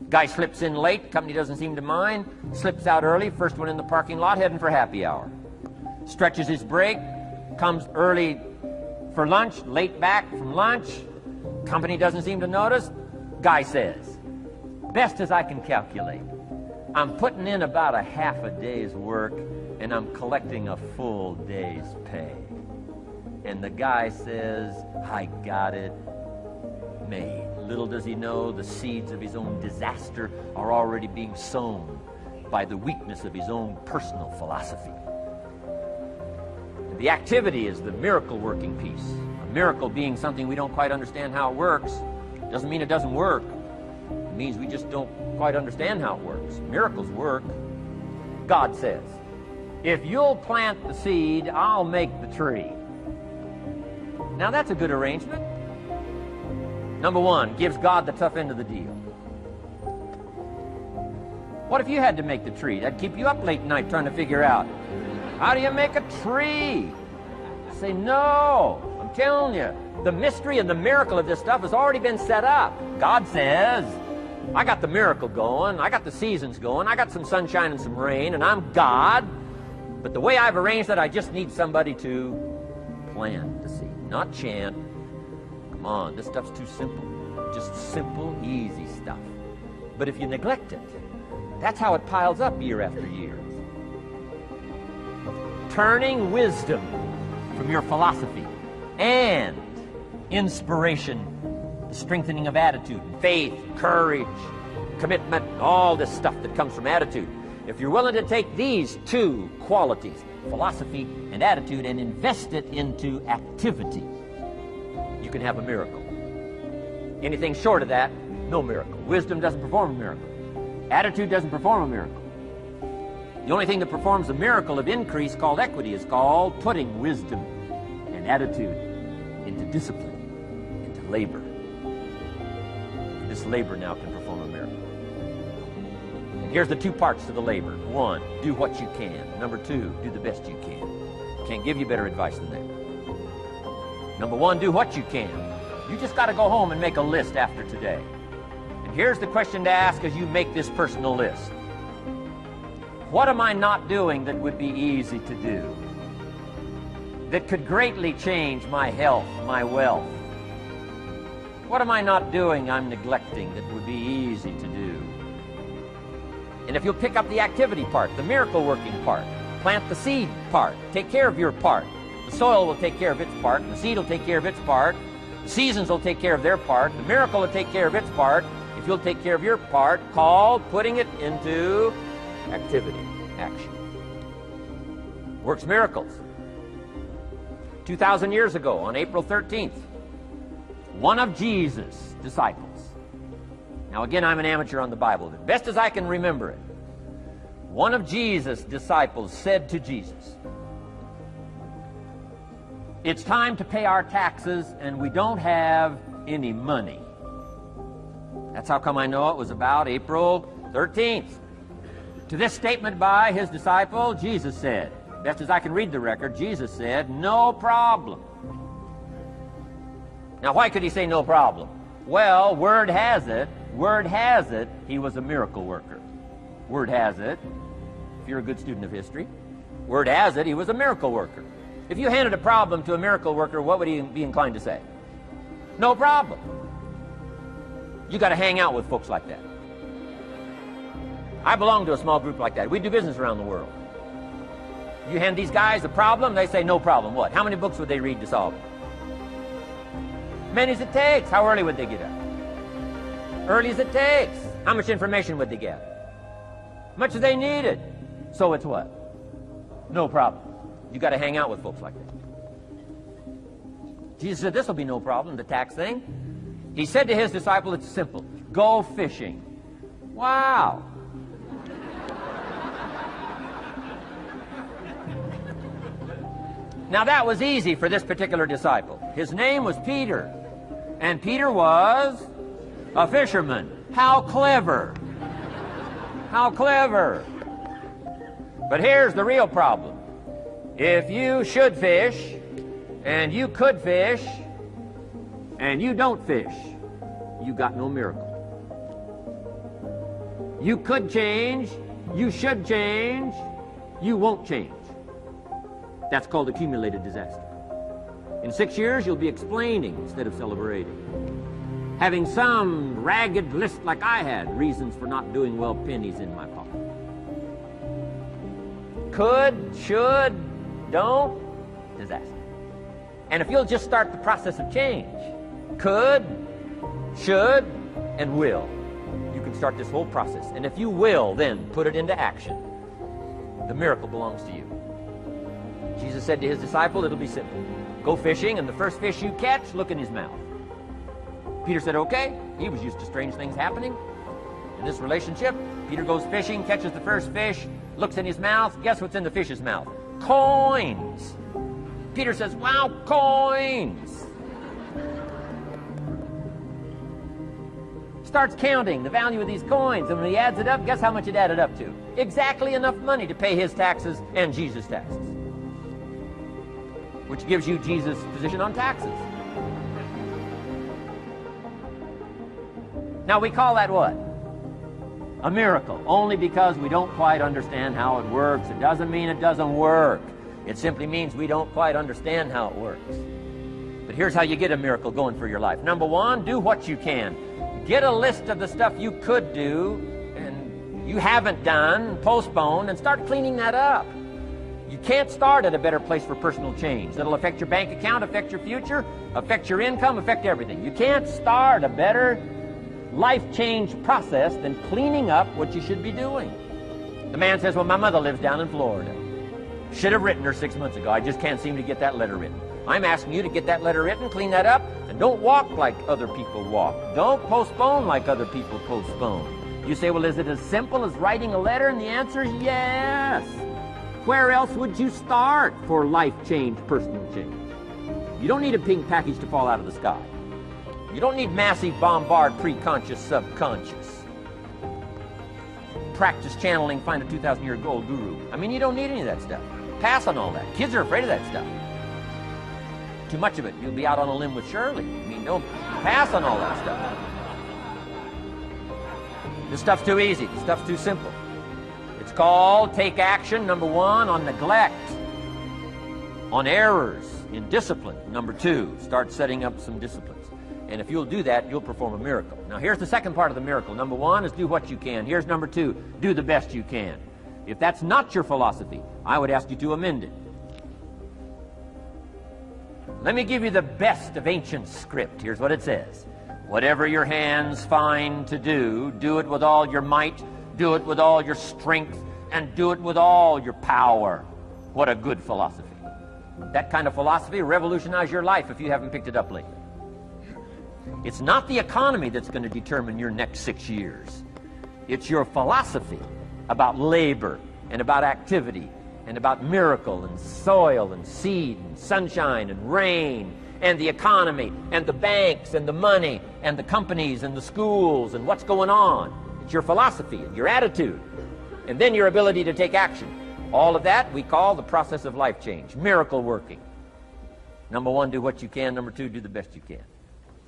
Guy slips in late, company doesn't seem to mind, slips out early, first one in the parking lot, heading for happy hour. Stretches his break, comes early for lunch, late back from lunch, company doesn't seem to notice. Guy says, best as I can calculate, I'm putting in about a half a day's work and I'm collecting a full day's pay. And the guy says, I got it made. Little does he know the seeds of his own disaster are already being sown by the weakness of his own personal philosophy. The activity is the miracle-working piece. A miracle being something we don't quite understand how it works. Doesn't mean it doesn't work. It means we just don't quite understand how it works. Miracles work. God says, if you'll plant the seed, I'll make the tree. Now that's a good arrangement. Number one, gives God the tough end of the deal. What if you had to make the tree? That'd keep you up late at night trying to figure out, how do you make a tree? Say, no, I'm telling you, the mystery and the miracle of this stuff has already been set up. God says, I got the miracle going, I got the seasons going, I got some sunshine and some rain, and I'm God. But the way I've arranged it, I just need somebody to plant the seed, not chant. Come on, this stuff's too simple. Just simple, easy stuff. But if you neglect it, that's how it piles up year after year. Turning wisdom from your philosophy and inspiration, the strengthening of attitude, faith, courage, commitment, all this stuff that comes from attitude. If you're willing to take these two qualities, philosophy and attitude, and invest it into activity, you can have a miracle. Anything short of that, no miracle. Wisdom doesn't perform a miracle. Attitude doesn't perform a miracle. The only thing that performs a miracle of increase called equity is called putting wisdom and attitude into discipline, into labor. This labor now can perform a miracle. And here's the two parts to the labor. One, do what you can. Number two, do the best you can. Can't give you better advice than that. Number one, do what you can. You just got to go home and make a list after today. And here's the question to ask as you make this personal list. What am I not doing that would be easy to do? That could greatly change my health, my wealth? What am I not doing I'm neglecting that would be easy to do? And if you'll pick up the activity part, the miracle working part, plant the seed part, take care of your part. The soil will take care of its part, the seed will take care of its part, the seasons will take care of their part, the miracle will take care of its part. If you'll take care of your part, called putting it into activity, action. Works miracles. 2,000 years ago, on April 13th, one of Jesus' disciples. Now again, I'm an amateur on the Bible. As best as I can remember it, one of Jesus' disciples said to Jesus, it's time to pay our taxes and we don't have any money. That's how come I know it was about April 13th. To this statement by his disciple, Jesus said, best as I can read the record, Jesus said, no problem. Now, why could he say no problem? Well, word has it, he was a miracle worker. Word has it, if you're a good student of history, word has it, he was a miracle worker. If you handed a problem to a miracle worker, what would he be inclined to say? No problem. You got to hang out with folks like that. I belong to a small group like that. We do business around the world. You hand these guys a problem, they say no problem. What? How many books would they read to solve it? Many as it takes. How early would they get up? Early as it takes. How much information would they get? Much as they needed. So it's what? No problem. You got to hang out with folks like that. Jesus said, this will be no problem, the tax thing. He said to his disciple, it's simple. Go fishing. Wow. Now that was easy for this particular disciple. His name was Peter. And Peter was a fisherman. How clever. How clever. But here's the real problem. If you should fish, and you could fish, and you don't fish, you got no miracle. You could change. You should change. You won't change. That's called accumulated disaster. In 6 years, you'll be explaining instead of celebrating. Having some ragged list like I had, reasons for not doing well, pennies in my pocket. Could, should, don't, disaster. And if you'll just start the process of change, could, should, and will, you can start this whole process. And if you will, then put it into action, the miracle belongs to you. Jesus said to his disciple, it'll be simple. Go fishing, and the first fish you catch, look in his mouth. Peter said, okay. He was used to strange things happening. In this relationship, Peter goes fishing, catches the first fish, looks in his mouth. Guess what's in the fish's mouth? Coins. Peter says, wow, coins. Starts counting the value of these coins, and when he adds it up, guess how much it added up to? Exactly enough money to pay his taxes and Jesus' taxes, which gives you Jesus' position on taxes. Now we call that what? A miracle, only because we don't quite understand how it works. It doesn't mean it doesn't work. It simply means we don't quite understand how it works. But here's how you get a miracle going for your life. Number one, do what you can. Get a list of the stuff you could do and you haven't done, postponed, and start cleaning that up. You can't start at a better place for personal change. That'll affect your bank account, affect your future, affect your income, affect everything. You can't start a better life change process than cleaning up what you should be doing. The man says, well, my mother lives down in Florida. Should have written her 6 months ago. I just can't seem to get that letter written. I'm asking you to get that letter written, clean that up, and don't walk like other people walk. Don't postpone like other people postpone. You say, well, is it as simple as writing a letter? And the answer is yes. Where else would you start for life change, personal change? You don't need a pink package to fall out of the sky. You don't need massive bombard, pre-conscious, subconscious. Practice channeling, find a 2,000-year gold guru. I mean, you don't need any of that stuff. Pass on all that. Kids are afraid of that stuff. Too much of it, you'll be out on a limb with Shirley. I mean, don't pass on all that stuff. This stuff's too easy. This stuff's too simple. It's called take action, number one, on neglect, on errors, in discipline. Number two, start setting up some disciplines. And if you'll do that, you'll perform a miracle. Now, here's the second part of the miracle. Number one is do what you can. Here's number two, do the best you can. If that's not your philosophy, I would ask you to amend it. Let me give you the best of ancient script. Here's what it says. Whatever your hands find to do, do it with all your might, do it with all your strength, and do it with all your power. What a good philosophy. That kind of philosophy will revolutionize your life if you haven't picked it up lately. It's not the economy that's going to determine your next 6 years. It's your philosophy about labor and about activity and about miracle and soil and seed and sunshine and rain and the economy and the banks and the money and the companies and the schools and what's going on. It's your philosophy and your attitude and then your ability to take action. All of that we call the process of life change, miracle working. Number one, do what you can. Number two, do the best you can.